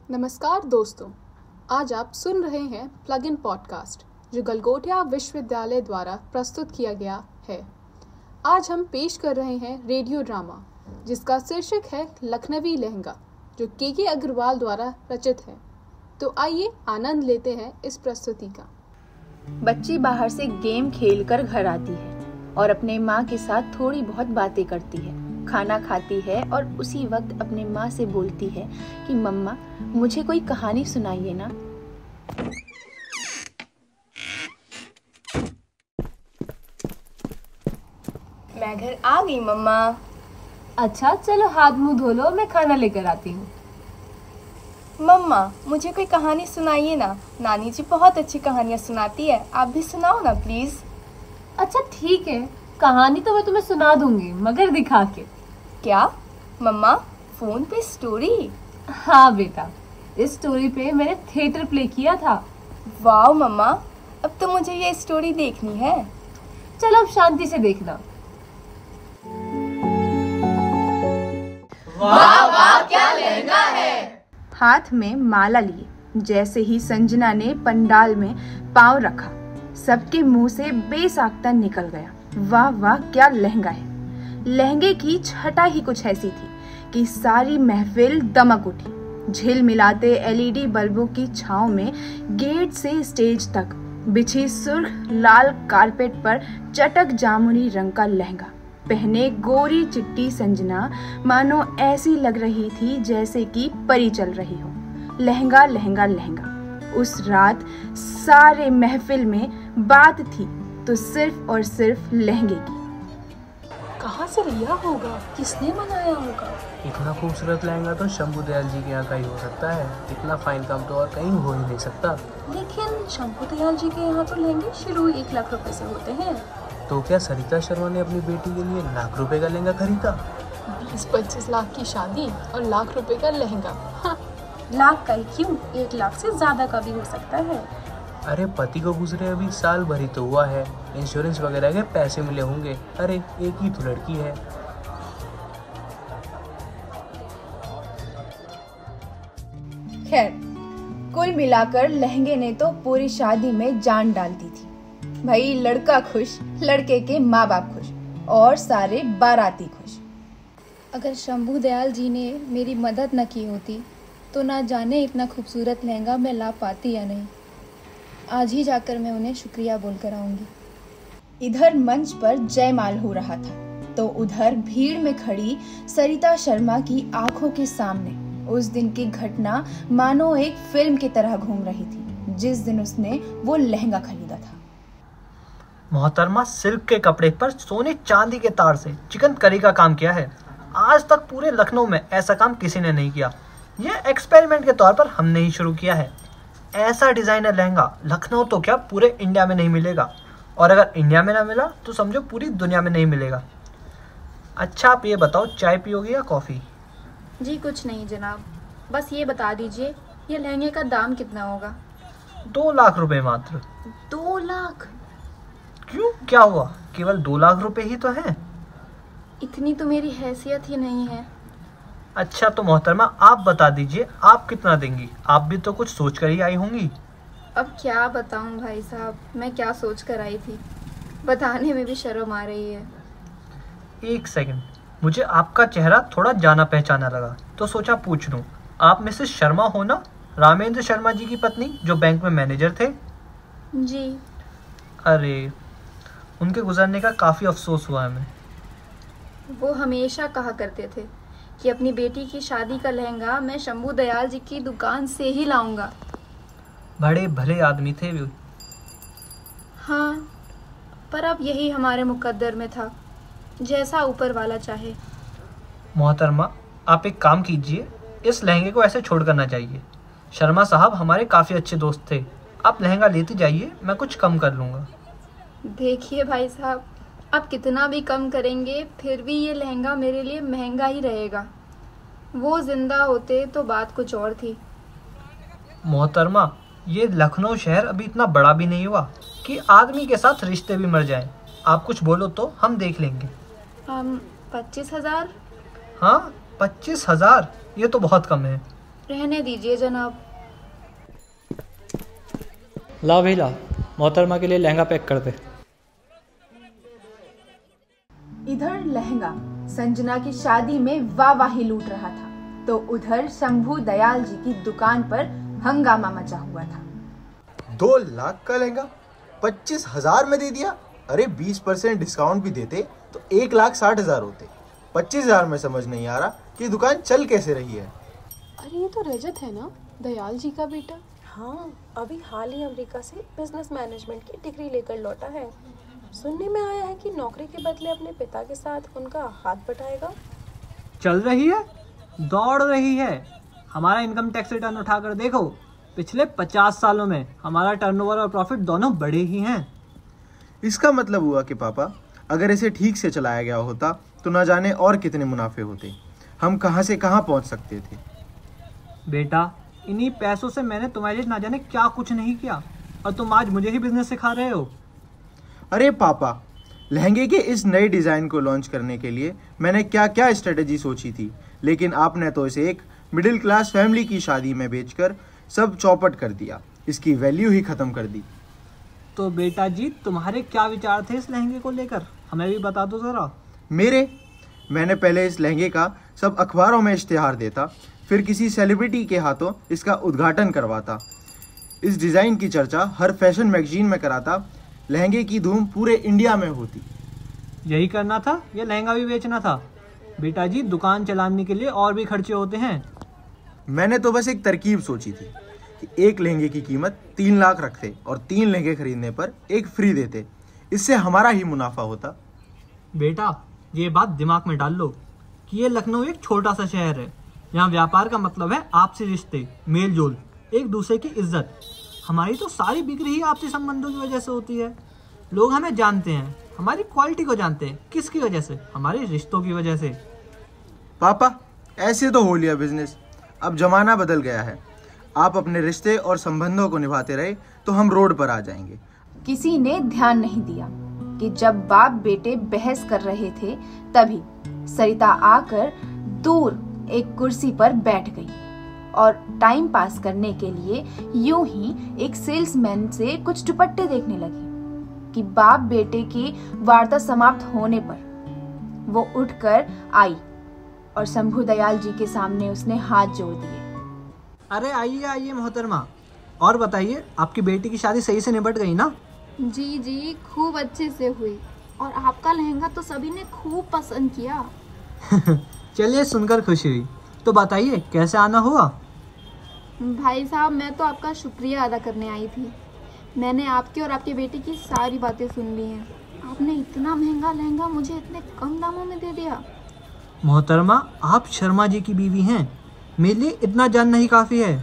नमस्कार दोस्तों, आज आप सुन रहे हैं प्लग इन पॉडकास्ट जो गलगोटिया विश्वविद्यालय द्वारा प्रस्तुत किया गया है। आज हम पेश कर रहे हैं रेडियो ड्रामा जिसका शीर्षक है लखनवी लहंगा, जो के अग्रवाल द्वारा रचित है। तो आइए आनंद लेते हैं इस प्रस्तुति का। बच्ची बाहर से गेम खेलकर घर आती है और अपने माँ के साथ थोड़ी बहुत बातें करती है, खाना खाती है और उसी वक्त अपने माँ से बोलती है कि मम्मा मुझे कोई कहानी सुनाइए ना। मैं घर आ गई मम्मा। अच्छा चलो हाथ मुंह धो लो, मैं खाना लेकर आती हूँ। मम्मा मुझे कोई कहानी सुनाइए ना, नानी जी बहुत अच्छी कहानियाँ सुनाती है, आप भी सुनाओ ना प्लीज। अच्छा ठीक है, कहानी तो मैं तुम्हें सुना दूंगी मगर दिखा के। क्या मम्मा, फोन पे स्टोरी? हाँ बेटा, इस स्टोरी पे मैंने थिएटर प्ले किया था। वाह मम्मा, अब तो मुझे ये स्टोरी देखनी है। चलो अब शांति से देखना। वाह वाह क्या लहंगा है। हाथ में माला लिए जैसे ही संजना ने पंडाल में पांव रखा, सबके मुंह से बेसाख्ता निकल गया, वाह वाह क्या लहंगा है। लहंगे की छटा ही कुछ ऐसी थी कि सारी महफिल दमक उठी। झिलमिलाते एलईडी बल्बों की छांव में गेट से स्टेज तक बिछी सुर्ख लाल कारपेट पर चटक जामुनी रंग का लहंगा पहने गोरी चिट्टी संजना मानो ऐसी लग रही थी जैसे कि परी चल रही हो। लहंगा लहंगा लहंगा। उस रात सारे महफिल में बात थी तो सिर्फ और सिर्फ लहंगे की। कहाँ से लिया होगा, किसने बनाया होगा? इतना खूबसूरत लहंगा तो शंभू दयाल जी के यहाँ का ही हो सकता है। इतना फाइन काम तो और कहीं हो ही नहीं सकता। लेकिन शंभू दयाल जी के यहाँ तो लहंगे शुरू 1 लाख रुपए से होते हैं। तो क्या सरिता शर्मा ने अपनी बेटी के लिए लाख रुपए का लहंगा खरीदा? 20-25 लाख की शादी और लाख रुपए का लहंगा। हाँ। लाख का ही क्यों, 1 लाख से ज्यादा का भी हो सकता है। अरे पति को गुजरे अभी साल भर ही तो हुआ है, इंश्योरेंस वगैरह के पैसे मिले होंगे। अरे एक ही तो लड़की है। खैर, कुल मिलाकर लहंगे ने तो पूरी शादी में जान डाल दी थी। भाई लड़का खुश, लड़के के माँ बाप खुश और सारे बाराती खुश। अगर शंभू दयाल जी ने मेरी मदद न की होती तो ना जाने इतना खूबसूरत लहंगा मैं ला पाती या नहीं। आज ही जाकर मैं उन्हें शुक्रिया बोलकर आऊंगी। इधर मंच पर जयमाल हो रहा था तो उधर भीड़ में खड़ी सरिता शर्मा की आंखों के सामने उस दिन की घटना मानो एक फिल्म की तरह घूम रही थी जिस दिन उसने वो लहंगा खरीदा था। मोहतरमा सिल्क के कपड़े पर सोने चांदी के तार से चिकन करी का काम किया है। आज तक पूरे लखनऊ में ऐसा काम किसी ने नहीं किया। यह एक्सपेरिमेंट के तौर पर हमने ही शुरू किया है। ऐसा डिजाइनर लहंगा लखनऊ तो क्या पूरे इंडिया में नहीं मिलेगा, और अगर इंडिया में ना मिला तो समझो पूरी दुनिया में नहीं मिलेगा। अच्छा आप ये बताओ, चाय पियोगे या कॉफी? जी कुछ नहीं जनाब, बस ये बता दीजिए ये लहंगे का दाम कितना होगा? 2 लाख रुपए मात्र। 2 लाख? क्यों, क्या हुआ? केवल 2 लाख रुपए ही तो हैं। इतनी तो मेरी हैसियत ही नहीं है। अच्छा तो मोहतरमा आप बता दीजिए आप कितना देंगी? आप भी तो कुछ सोच कर ही आई होंगी। अब क्या बताऊं भाई साहब, मैं क्या सोच कर आई थी, बताने में भी शर्म आ रही है। एक सेकंड, मुझे आपका चेहरा थोड़ा जाना पहचाना लगा तो सोचा पूछ लूं। आप मिसेस शर्मा हो ना, रामेंद्र शर्मा जी की पत्नी जो बैंक में मैनेजर थे? जी। अरे उनके गुजरने का काफ़ी अफसोस हुआ हमें। वो हमेशा कहा करते थे कि अपनी बेटी की शादी का लहंगा मैं शंभू दयाल जी की दुकान से ही लाऊंगा। बड़े भले आदमी थे भी। हाँ, पर अब यही हमारे मुकद्दर में था, जैसा ऊपर वाला चाहे। मोहतरमा आप एक काम कीजिए, इस लहंगे को ऐसे छोड़ करना चाहिए। शर्मा साहब हमारे काफ़ी अच्छे दोस्त थे। आप लहंगा लेती जाइए, मैं कुछ कम कर लूँगा। देखिए भाई साहब, आप कितना भी कम करेंगे फिर भी ये लहंगा मेरे लिए महंगा ही रहेगा। वो जिंदा होते तो बात कुछ और थी। मोहतरमा ये लखनऊ शहर अभी इतना बड़ा भी नहीं हुआ कि आदमी के साथ रिश्ते भी मर जाएं। आप कुछ बोलो तो हम देख लेंगे। 25,000? हाँ 25,000, ये तो बहुत कम है। रहने दीजिए जनाब। ला भाई ला, मोहतरमा के लिए लहंगा पैक कर दे। इधर लहंगा संजना की शादी में वाहवाही लूट रहा था, तो उधर शंभू दयाल जी की दुकान पर हंगामा मचा हुआ था। 2 लाख का लहंगा 25,000 में दे दिया। अरे 20% डिस्काउंट भी देते तो 1,60,000 होते। 25,000 में समझ नहीं आ रहा कि दुकान चल कैसे रही है। अरे ये तो रजत है ना, दयाल जी का बेटा। हाँ, अभी हाल ही अमेरिका से बिजनेस मैनेजमेंट की डिग्री लेकर लौटा है। सुनने में आया है कि नौकरी के बदले अपने पिता के साथ उनका हाथ बटाएगा। चल रही है, दौड़ रही है। हमारा इनकम टैक्स रिटर्न उठाकर देखो, पिछले 50 सालों में हमारा टर्नओवर और प्रॉफिट दोनों बड़े ही हैं। इसका मतलब हुआ कि पापा, अगर इसे ठीक से चलाया गया होता तो न जाने और कितने मुनाफे होते। हम कहां से कहां पहुंच सकते थे। बेटा, इन्हीं पैसों से मैंने तुम्हारे लिए ना जाने क्या कुछ नहीं किया, और तुम आज मुझे ही बिजनेस सिखा रहे हो। अरे पापा, लहंगे के इस नए डिज़ाइन को लॉन्च करने के लिए मैंने क्या क्या स्ट्रेटेजी सोची थी, लेकिन आपने तो इसे एक मिडिल क्लास फैमिली की शादी में बेचकर सब चौपट कर दिया। इसकी वैल्यू ही ख़त्म कर दी। तो बेटा जी, तुम्हारे क्या विचार थे इस लहंगे को लेकर, हमें भी बता दो ज़रा। मैंने पहले इस लहंगे का सब अखबारों में इश्तिहार देता, फिर किसी सेलिब्रिटी के हाथों इसका उद्घाटन करवाता, इस डिज़ाइन की चर्चा हर फैशन मैगजीन में कराता, लहंगे की धूम पूरे इंडिया में होती। यही करना था या लहंगा भी बेचना था? बेटा जी, दुकान चलाने के लिए और भी खर्चे होते हैं। मैंने तो बस एक तरकीब सोची थी कि एक लहंगे की कीमत 3 लाख रखते और 3 लहंगे खरीदने पर एक फ्री देते। इससे हमारा ही मुनाफा होता। बेटा, ये बात दिमाग में डाल लो कि ये लखनऊ एक छोटा सा शहर है। यहाँ व्यापार का मतलब है आपसी रिश्ते, मेल जोल, एक दूसरे की इज्जत। हमारी तो सारी बिक्री ही आपसी संबंधों की वजह से होती है। लोग हमें जानते हैं, हमारी क्वालिटी को जानते हैं। किसकी वजह से? हमारे रिश्तों की वजह से। पापा, ऐसे तो हो लिया बिजनेस। अब जमाना बदल गया है। आप अपने रिश्ते और संबंधों को निभाते रहे तो हम रोड पर आ जाएंगे। किसी ने ध्यान नहीं दिया कि जब बाप बेटे बहस कर रहे थे, तभी सरिता आकर दूर एक कुर्सी पर बैठ गई और टाइम पास करने के लिए यूं ही एक सेल्समैन से कुछ दुपट्टे देखने लगी कि बाप बेटे की वार्ता समाप्त होने पर वो उठकर आई और शंभू दयाल जी के सामने उसने हाथ जोड़ दिए। अरे आइए आइए मोहतरमा, और बताइए, आपकी बेटी की शादी सही से निपट गई ना? जी जी, खूब अच्छे से हुई, और आपका लहंगा तो सभी ने खूब पसंद किया। चलिए, सुनकर खुशी हुई। तो बताइए, कैसे आना हुआ? भाई साहब, मैं तो आपका शुक्रिया अदा करने आई थी। मैंने आपकी और आपके बेटे की सारी बातें सुन ली हैं। आपने इतना महंगा लहंगा मुझे इतने कम दामों में दे दिया। मोहतरमा, आप शर्मा जी की बीवी हैं, मेरे लिए इतना जानना ही काफी है।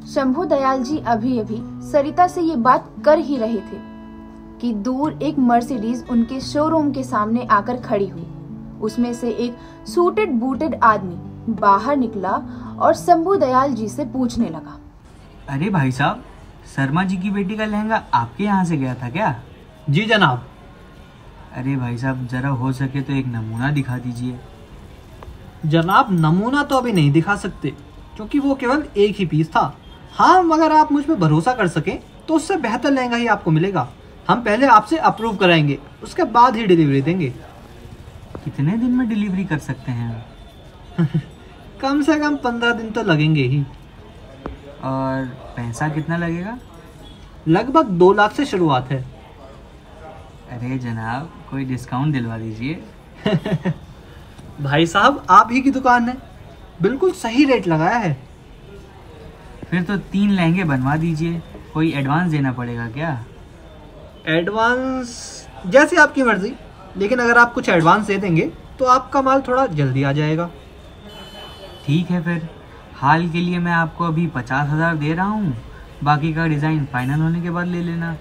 शंभू दयाल जी अभी अभी सरिता से ये बात कर ही रहे थे कि दूर एक मर्सिडीज उनके शोरूम के सामने आकर खड़ी हुई। उसमें से एक सूटेड बूटेड आदमी बाहर निकला और शंभू दयाल जी से पूछने लगा, अरे भाई साहब, शर्मा जी की बेटी का लहंगा आपके यहाँ से गया था क्या? जी जनाब। अरे भाई साहब, जरा हो सके तो एक नमूना दिखा दीजिए। जनाब, नमूना तो अभी नहीं दिखा सकते क्योंकि वो केवल एक ही पीस था। हाँ, मगर आप मुझ पर भरोसा कर सकें तो उससे बेहतर लहंगा ही आपको मिलेगा। हम पहले आपसे अप्रूव कराएंगे, उसके बाद ही डिलीवरी देंगे। कितने दिन में डिलीवरी कर सकते हैं? कम से कम 15 दिन तो लगेंगे ही। और पैसा कितना लगेगा? लगभग 2 लाख से शुरुआत है। अरे जनाब, कोई डिस्काउंट दिलवा दीजिए। भाई साहब, आप ही की दुकान है, बिल्कुल सही रेट लगाया है। फिर तो 3 लहंगे बनवा दीजिए। कोई एडवांस देना पड़ेगा क्या? एडवांस जैसे आपकी मर्जी, लेकिन अगर आप कुछ एडवांस दे देंगे तो आपका माल थोड़ा जल्दी आ जाएगा। ठीक है, फिर हाल के लिए मैं आपको अभी 50,000 दे रहा हूँ, बाकी का डिज़ाइन फाइनल होने के बाद ले लेना।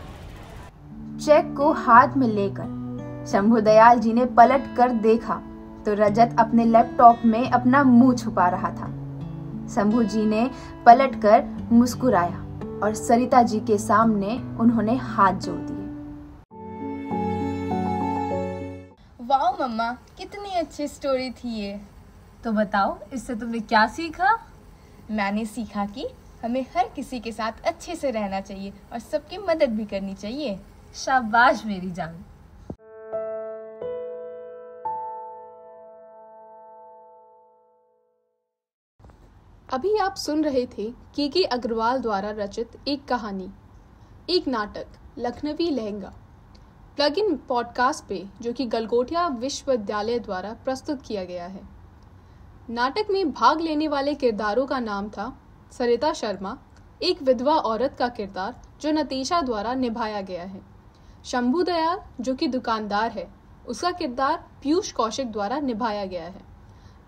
चेक को हाथ में लेकर शंभू दयाल जी ने पलट कर देखा तो रजत अपने लैपटॉप में अपना मुंह छुपा रहा था। शंभू जी ने पलटकर मुस्कुराया और सरिता जी के सामने उन्होंने हाथ जोड़ दिए। वाह मम्मा, कितनी अच्छी स्टोरी थी ये। तो बताओ, इससे तुमने क्या सीखा? मैंने सीखा कि हमें हर किसी के साथ अच्छे से रहना चाहिए और सबकी मदद भी करनी चाहिए। शाबाश मेरी जान। अभी आप सुन रहे थे के अग्रवाल द्वारा रचित एक कहानी, एक नाटक Lakhnavi Lehenga, plug in podcast पे, जो कि गलगोटिया विश्वविद्यालय द्वारा प्रस्तुत किया गया है। नाटक में भाग लेने वाले किरदारों का नाम था सरिता शर्मा, एक विधवा औरत का किरदार जो नतीशा द्वारा निभाया गया है। शंभू दयाल जो कि दुकानदार है, उसका किरदार पीयूष कौशिक द्वारा निभाया गया है।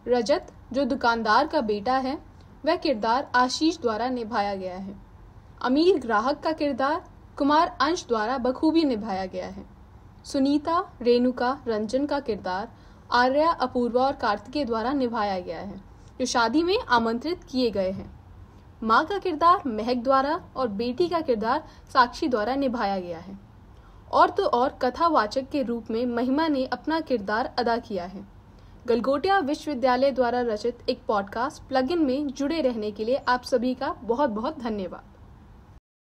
रजत जो दुकानदार का बेटा है, वह किरदार आशीष द्वारा निभाया गया है। अमीर ग्राहक का किरदार कुमार अंश द्वारा बखूबी निभाया गया है। सुनीता, रेणुका, रंजन का किरदार आर्या, अपूर्वा और कार्तिकेय द्वारा निभाया गया है, जो शादी में आमंत्रित किए गए हैं। माँ का किरदार महक द्वारा और बेटी का किरदार साक्षी द्वारा निभाया गया है। और तो और कथावाचक के रूप में महिमा ने अपना किरदार अदा किया है। गलगोटिया विश्वविद्यालय द्वारा रचित एक पॉडकास्ट प्लग इन में जुड़े रहने के लिए आप सभी का बहुत बहुत धन्यवाद।